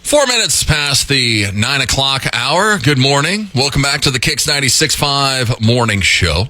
4 minutes past the 9 o'clock hour. Good morning. Welcome back to the KIX 96.5 Morning Show.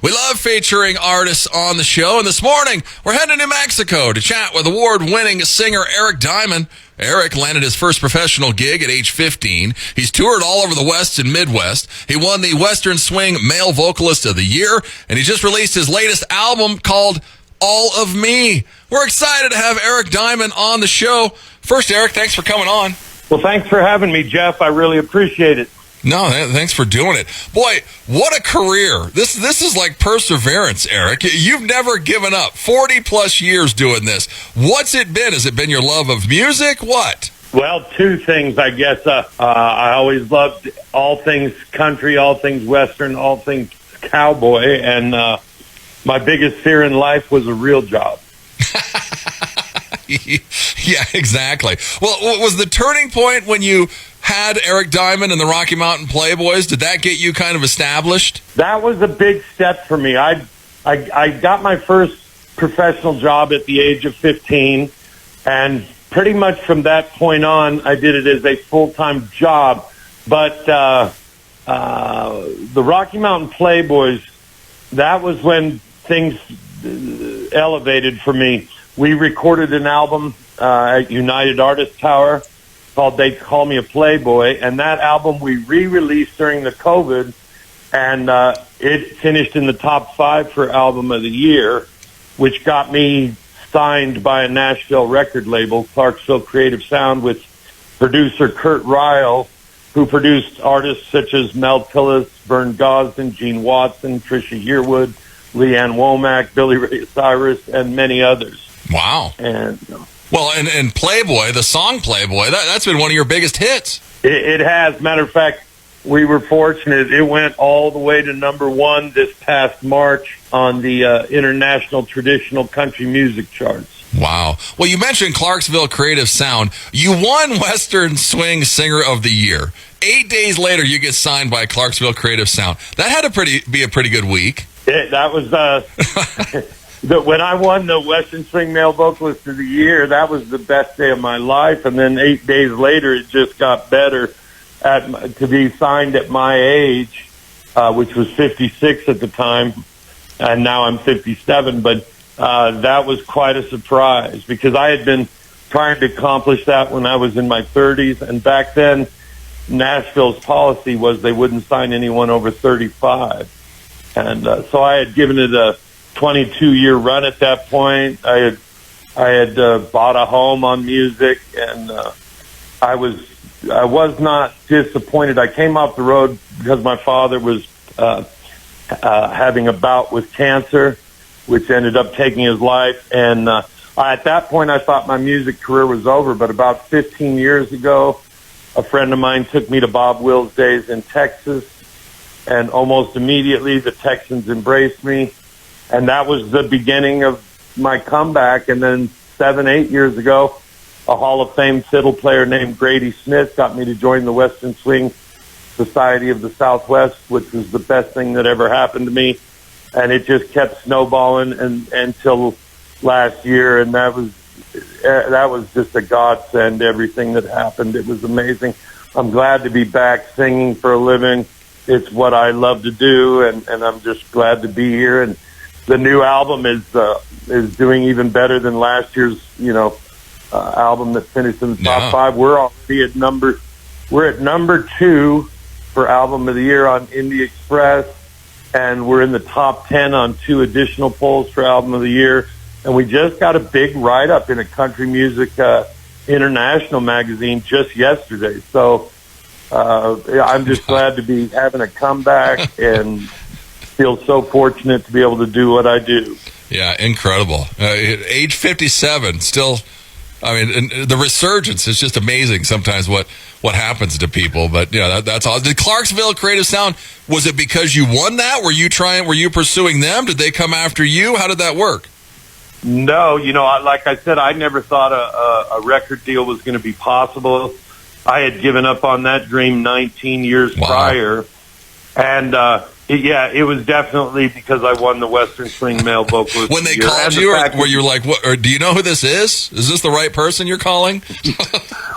We love featuring artists on the show, and this morning we're heading to New Mexico to chat with award-winning singer Eric Diamond. Eric landed his first professional gig at age 15. He's toured all over the West and Midwest. He won the Western Swing Male Vocalist of the Year, and he just released his latest album called All of Me. We're excited to have Eric Diamond on the show. First, Eric, thanks for coming on. Well, thanks for having me, Jeff. I really appreciate it. No, thanks for doing it. Boy, what a career. This is like perseverance, Eric. You've never given up. 40-plus years doing this. What's it been? Has it been your love of music? What? Well, two things, I guess. I always loved all things country, all things Western, all things cowboy, and my biggest fear in life was a real job. Yeah, exactly. Well, was the turning point when you had Eric Diamond and the Rocky Mountain Playboys? Did that get you kind of established? That was a big step for me. I got my first professional job at the age of 15, and pretty much from that point on, I did it as a full-time job. But the Rocky Mountain Playboys, that was when things elevated for me. We recorded an album at United Artists Tower called They Call Me a Playboy, and that album we re-released during the COVID, and it finished in the top 5 for Album of the Year, which got me signed by a Nashville record label, Clarksville Creative Sound, with producer Kurt Ryle, who produced artists such as Mel Tillis, Vern Gosdin, Gene Watson, Trisha Yearwood, Leanne Womack, Billy Ray Cyrus, and many others. Wow. And Playboy, the song Playboy, that's been one of your biggest hits. It has. Matter of fact, we were fortunate. It went all the way to number 1 this past March on the International Traditional Country Music Charts. Wow. Well, you mentioned Clarksville Creative Sound. You won Western Swing Singer of the Year. 8 days later, you get signed by Clarksville Creative Sound. That had to be a pretty good week. That was... when I won the Western Swing Male Vocalist of the Year, that was the best day of my life. And then 8 days later, it just got better to be signed at my age, which was 56 at the time, and now I'm 57. But that was quite a surprise because I had been trying to accomplish that when I was in my 30s. And back then, Nashville's policy was they wouldn't sign anyone over 35. And so I had given it a 22-year run at that point. I had bought a home on music, and I was not disappointed. I came off the road because my father was having a bout with cancer, which ended up taking his life. And at that point, I thought my music career was over. But about 15 years ago, a friend of mine took me to Bob Wills' days in Texas, and almost immediately the Texans embraced me. And that was the beginning of my comeback. And then 7-8 years ago, a Hall of Fame fiddle player named Grady Smith got me to join the Western Swing Society of the Southwest, which was the best thing that ever happened to me. And it just kept snowballing until last year. And that was just a godsend, everything that happened. It was amazing. I'm glad to be back singing for a living. It's what I love to do, and I'm just glad to be here. And the new album is doing even better than last year's, album that finished in the top 5. We're already at number 2 for Album of the Year on Indie Express, and we're in the top 10 on 2 additional polls for Album of the Year. And we just got a big write-up in a country music international magazine just yesterday. So I'm just glad to be having a comeback and feel so fortunate to be able to do what I do. Yeah, incredible. Age 57, still, and the resurgence is just amazing sometimes what happens to people. But, yeah, that's all. Did Clarksville Creative Sound, was it because you won that? Were you pursuing them? Did they come after you? How did that work? No, like I said, I never thought a record deal was going to be possible. I had given up on that dream 19 years prior. And Yeah, it was definitely because I won the Western Swing Male Vocalist. When they of the Year. called you, were you like, "What? Or do you know who this is? Is this the right person you're calling?"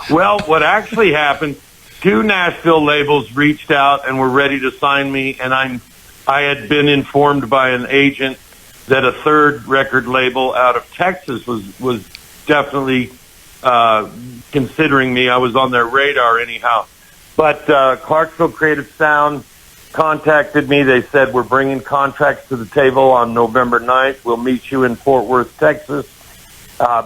Well, what actually happened? 2 Nashville labels reached out and were ready to sign me, and I had been informed by an agent that a 3rd record label out of Texas was definitely considering me. I was on their radar anyhow. But Clarksville Creative Sound contacted me. They said, we're bringing contracts to the table on November 9th. We'll meet you in Fort Worth, Texas,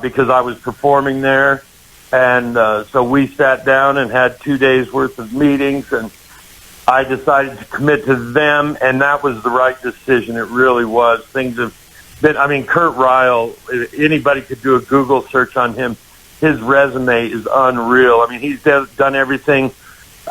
because I was performing there. And so we sat down and had 2 days worth of meetings, and I decided to commit to them, and that was the right decision. It really was. Things have been, I mean, Kurt Ryle, anybody could do a Google search on him. His resume is unreal. I mean, he's done everything.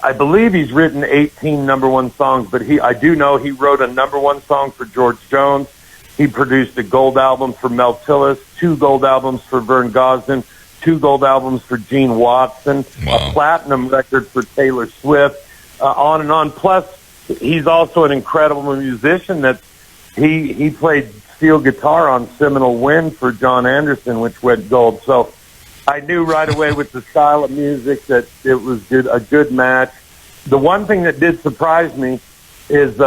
I believe he's written 18 number 1 songs, but I do know he wrote a number 1 song for George Jones. He produced a gold album for Mel Tillis, 2 gold albums for Vern Gosdin, 2 gold albums for Gene Watson, a platinum record for Taylor Swift, on and on. Plus, he's also an incredible musician. That he played steel guitar on Seminole Wind for John Anderson, which went gold. So I knew right away with the style of music that it was a good match. The one thing that did surprise me is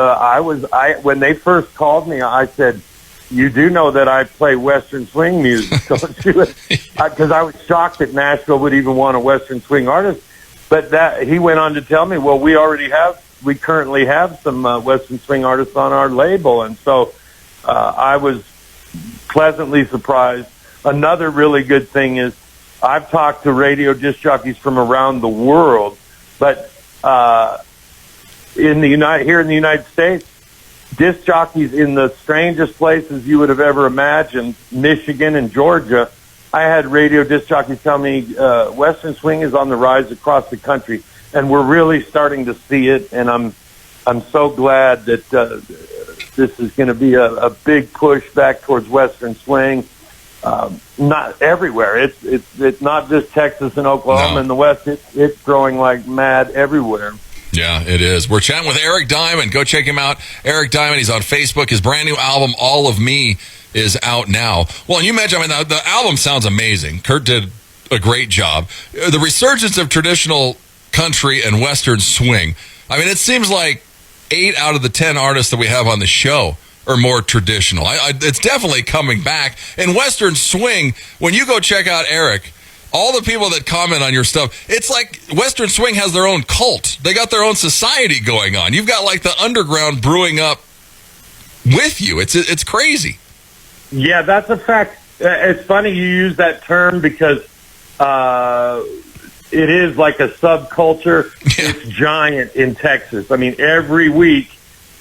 when they first called me, I said, "You do know that I play Western swing music, don't you?" Because I was shocked that Nashville would even want a Western swing artist. But he went on to tell me, well, we currently have some Western swing artists on our label. And so I was pleasantly surprised. Another really good thing is I've talked to radio disc jockeys from around the world, but here in the United States, disc jockeys in the strangest places you would have ever imagined, Michigan and Georgia. I had radio disc jockeys tell me Western swing is on the rise across the country, and we're really starting to see it. And I'm so glad that this is going to be a big push back towards Western swing. Not everywhere. It's not just Texas and Oklahoma and the West. It's growing like mad everywhere. Yeah, it is. We're chatting with Eric Diamond. Go check him out. Eric Diamond, he's on Facebook. His brand new album, All of Me, is out now. Well, and you mentioned, the album sounds amazing. Kurt did a great job. The resurgence of traditional country and Western swing. I mean, it seems like 8 out of the 10 artists that we have on the show are more traditional. It's definitely coming back. And Western swing, when you go check out Eric, all the people that comment on your stuff, it's like Western swing has their own cult. They got their own society going on. You've got like the underground brewing up with you. It's crazy. Yeah, that's a fact. It's funny you use that term because it is like a subculture. Yeah. It's giant in Texas. I mean, every week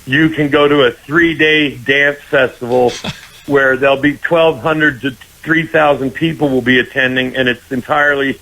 you can go to a 3-day dance festival where there'll be 1,200 to 3,000 people will be attending, and it's entirely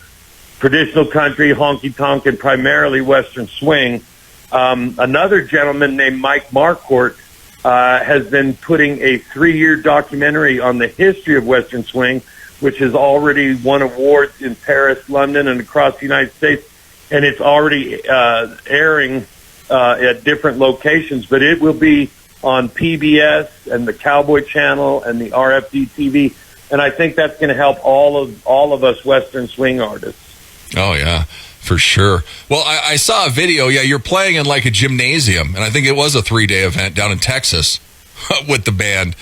traditional country, honky-tonk, and primarily Western swing. Another gentleman named Mike Marquardt has been putting a 3-year documentary on the history of Western swing, which has already won awards in Paris, London, and across the United States, and it's already airing at different locations, but it will be on PBS and the Cowboy Channel and the RFD TV. And I think that's going to help all of us Western swing artists. Oh, yeah, for sure. Well, I saw a video. Yeah, you're playing in like a gymnasium, and I think it was a 3-day event down in Texas with the band.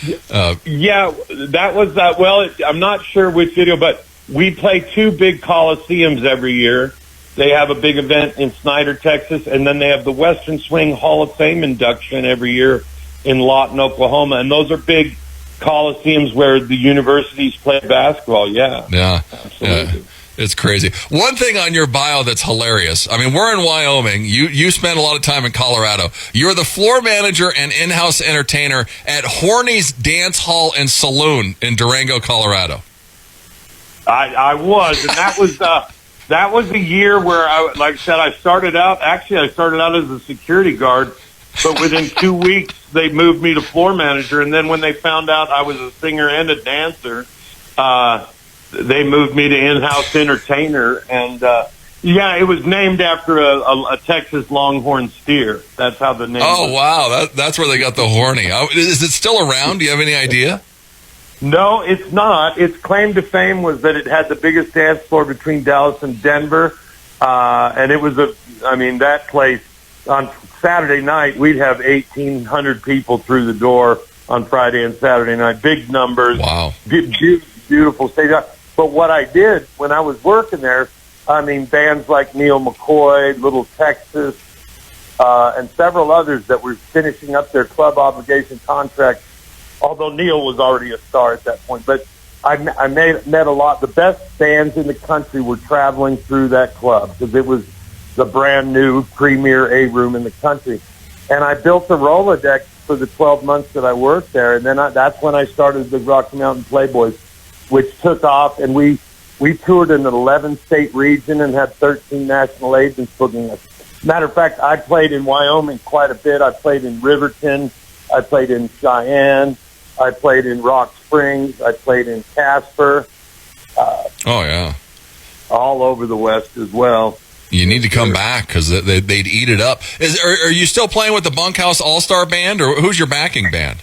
Yeah, that was that. Well, I'm not sure which video, but we play 2 big coliseums every year. They have a big event in Snyder, Texas, and then they have the Western Swing Hall of Fame induction every year in Lawton, Oklahoma. And those are big coliseums where the universities play basketball. Yeah, absolutely. It's crazy. One thing on your bio that's hilarious. I mean, we're in Wyoming. You spend a lot of time in Colorado. You're the floor manager and in-house entertainer at Horny's Dance Hall and Saloon in Durango, Colorado. I was, and that was the year where like I said, I started out as a security guard. But within 2 weeks, they moved me to floor manager. And then when they found out I was a singer and a dancer, they moved me to in-house entertainer. And Yeah, it was named after a Texas Longhorn steer. That's how the name. Oh, was. wow. That's where they got the horny. Is it still around? Do you have any idea? No, it's not. Its claim to fame was that it had the biggest dance floor between Dallas and Denver. And it was that place on Saturday night, we'd have 1,800 people through the door on Friday and Saturday night. Big numbers. Wow. Beautiful stadium. But what I did when I was working there, bands like Neil McCoy, Little Texas, and several others that were finishing up their club obligation contracts, although Neil was already a star at that point. But I met a lot. The best bands in the country were traveling through that club because it was the brand new premier A room in the country. And I built a Rolodex for the 12 months that I worked there. And then that's when I started the Rocky Mountain Playboys, which took off. And we toured in an 11-state region and had 13 national agents booking us. Matter of fact, I played in Wyoming quite a bit. I played in Riverton. I played in Cheyenne. I played in Rock Springs. I played in Casper. All over the West as well. You need to come back because they'd eat it up. Are you still playing with the Bunkhouse All-Star Band, or who's your backing band?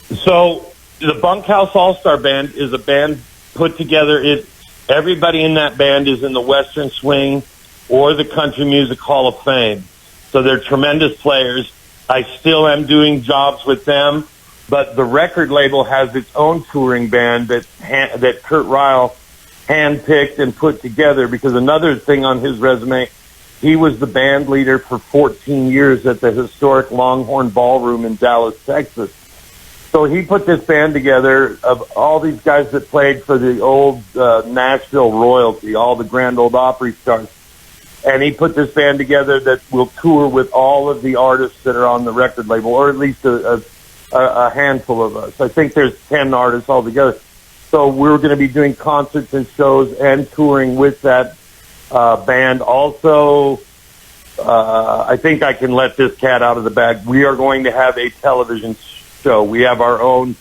So the Bunkhouse All-Star Band is a band put together. Everybody in that band is in the Western Swing or the Country Music Hall of Fame. So they're tremendous players. I still am doing jobs with them. But the record label has its own touring band that Kurt Ryle handpicked and put together, because another thing on his resume, he was the band leader for 14 years at the historic Longhorn Ballroom in Dallas, Texas. So he put this band together of all these guys that played for the old Nashville royalty, all the Grand Ole Opry stars. And he put this band together that will tour with all of the artists that are on the record label, or at least a handful of us. I think there's 10 artists altogether. So we're going to be doing concerts and shows and touring with that band. Also, I think I can let this cat out of the bag. We are going to have a television show. We have our own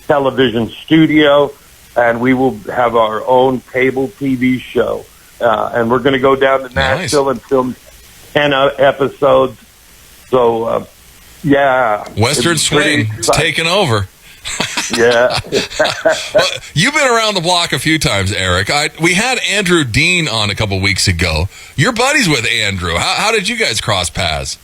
television studio, and we will have our own cable TV show. And we're going to go down to Nashville and film 10 episodes. So, yeah. Western Swing is taking over. Yeah. Well, you've been around the block a few times, Eric. We had Andrew Dean on a couple weeks ago. You're buddies with Andrew. How did you guys cross paths?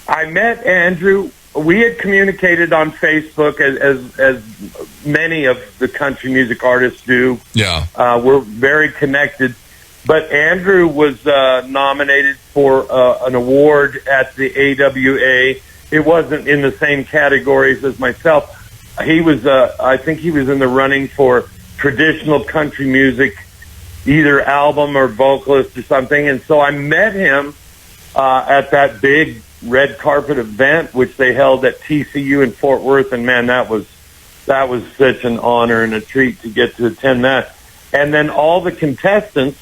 I met Andrew. We had communicated on Facebook as many of the country music artists do. Yeah. We're very connected. But Andrew was nominated for an award at the AWA. It wasn't in the same categories as myself. He was, I think he was in the running for traditional country music, either album or vocalist or something. And so I met him at that big red carpet event, which they held at TCU in Fort Worth. And man, that was such an honor and a treat to get to attend that. And then all the contestants,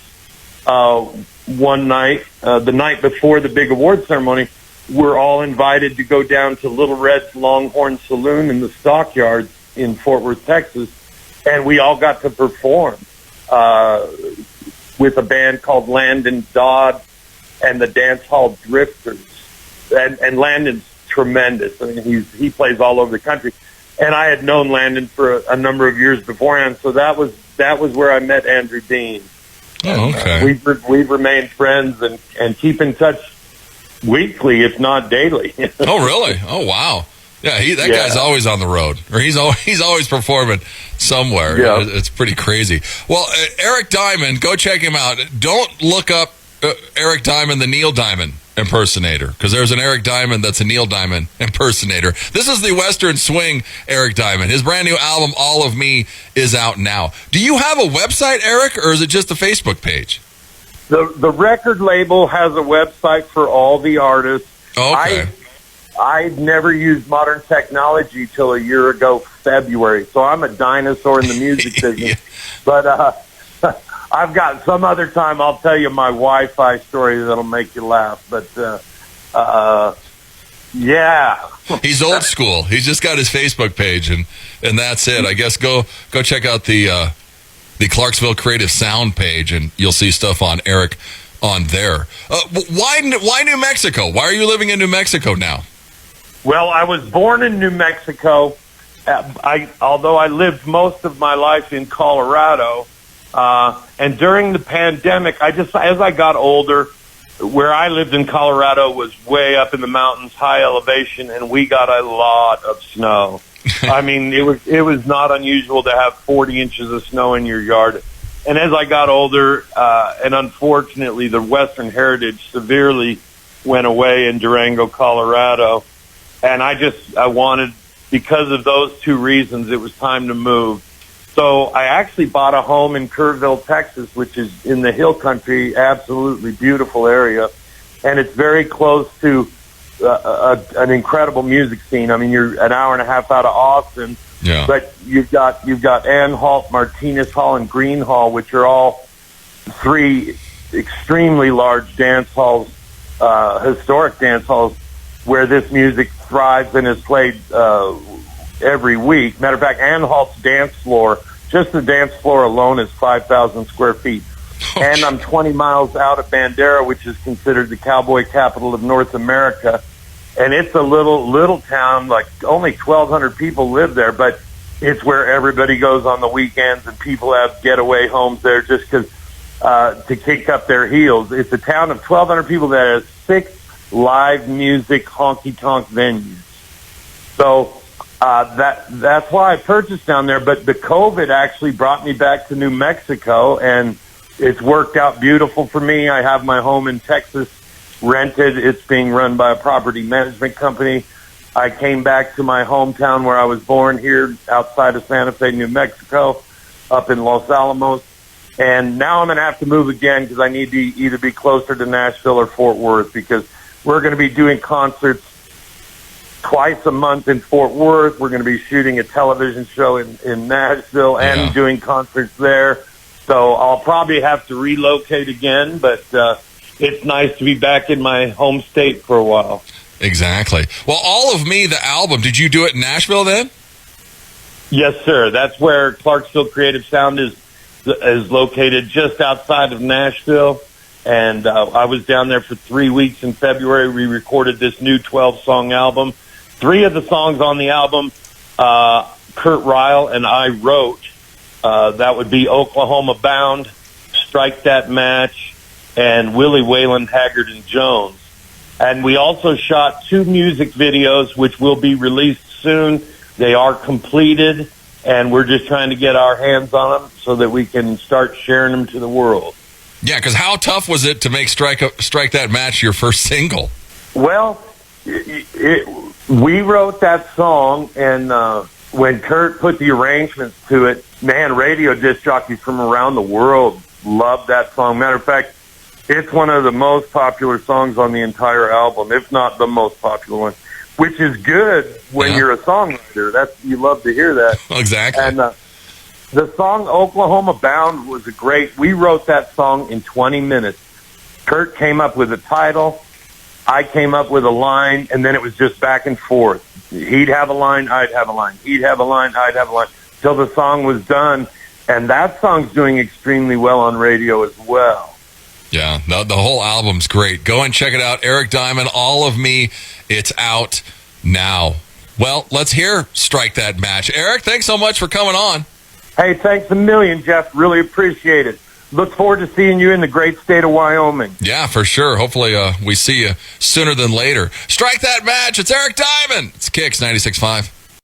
one night, the night before the big award ceremony, were all invited to go down to Little Red's Longhorn Saloon in the Stockyards in Fort Worth, Texas, and we all got to perform with a band called Landon Dodd and the Dance Hall Drifters. And Landon's tremendous. I mean, he plays all over the country. And I had known Landon for a number of years beforehand, so that was where I met Andrew Dean. Oh, okay. We've remained friends and keep in touch weekly, if not daily. Oh, really? Oh, wow. Yeah, that guy's always on the road, or he's always performing somewhere. Yeah. It's pretty crazy. Well, Eric Diamond, go check him out. Don't look up Eric Diamond, the Neil Diamond impersonator, because there's an Eric Diamond that's a Neil Diamond impersonator. This is the Western Swing Eric Diamond. His brand new album, All of Me, is out now. Do you have a website, Eric, or is it just a Facebook page? The record label has a website for all the artists. Okay. I never used modern technology till a year ago, February, so I'm a dinosaur in the music business. Yeah. But I've got some other time I'll tell you my Wi-Fi story that'll make you laugh. But yeah. He's old school. He's just got his Facebook page, and that's it. I guess go check out the Clarksville Creative Sound page, and you'll see stuff on Eric on there. Why New Mexico? Why are you living in New Mexico now? Well, I was born in New Mexico. Although I lived most of my life in Colorado, and during the pandemic, as I got older, where I lived in Colorado was way up in the mountains, high elevation, and we got a lot of snow. I mean, it was not unusual to have 40 inches of snow in your yard. And as I got older, and unfortunately, the Western heritage severely went away in Durango, Colorado. And I wanted, because of those two reasons, it was time to move. So I actually bought a home in Kerrville, Texas, which is in the hill country, absolutely beautiful area. And it's very close to an incredible music scene. I mean, you're an hour and a half out of Austin. Yeah. But you've got Ann Hall, Martinez Hall, and Green Hall, which are all three extremely large dance halls, historic dance halls, where this music thrives and is played every week. Matter of fact, Ann Hall's dance floor, just the dance floor alone, is 5,000 square feet. Oh, and I'm 20 miles out of Bandera, which is considered the cowboy capital of North America. And it's a little town, like only 1,200 people live there, but it's where everybody goes on the weekends, and people have getaway homes there just because to kick up their heels. It's a town of 1,200 people that has 6 live music honky-tonk venues. So that's why I purchased down there. But the COVID actually brought me back to New Mexico, and it's worked out beautiful for me. I have my home in Texas rented. It's being run by a property management company. I came back to my hometown where I was born here outside of Santa Fe, New Mexico, up in Los Alamos. And now I'm going to have to move again because I need to either be closer to Nashville or Fort Worth, because we're going to be doing concerts twice a month in Fort Worth. We're going to be shooting a television show in Nashville and doing concerts there. So I'll probably have to relocate again, but it's nice to be back in my home state for a while. Exactly. Well, All of Me, the album, did you do it in Nashville then? Yes, sir. That's where Clarksville Creative Sound is located, just outside of Nashville. And I was down there for 3 weeks in February. We recorded this new 12-song album. 3 of the songs on the album, Kurt Ryle and I wrote. That would be Oklahoma Bound, Strike That Match, and Willie Wayland, Haggard and Jones. And we also shot 2 music videos, which will be released soon. They are completed, and we're just trying to get our hands on them so that we can start sharing them to the world. Yeah, because how tough was it to make Strike That Match your first single? Well, we wrote that song, and when Kurt put the arrangements to it, man, radio disc jockeys from around the world loved that song. Matter of fact, it's one of the most popular songs on the entire album, if not the most popular one, which is good when you're a songwriter. You love to hear that. Exactly. And the song Oklahoma Bound was we wrote that song in 20 minutes. Kurt came up with a title, I came up with a line, and then it was just back and forth. He'd have a line, I'd have a line. He'd have a line, I'd have a line, till the song was done. And that song's doing extremely well on radio as well. Yeah, the whole album's great. Go and check it out. Eric Diamond, All of Me. It's out now. Well, let's hear Strike That Match. Eric, thanks so much for coming on. Hey, thanks a million, Jeff. Really appreciate it. Look forward to seeing you in the great state of Wyoming. Yeah, for sure. Hopefully we see you sooner than later. Strike That Match. It's Eric Diamond. It's KIX 96.5.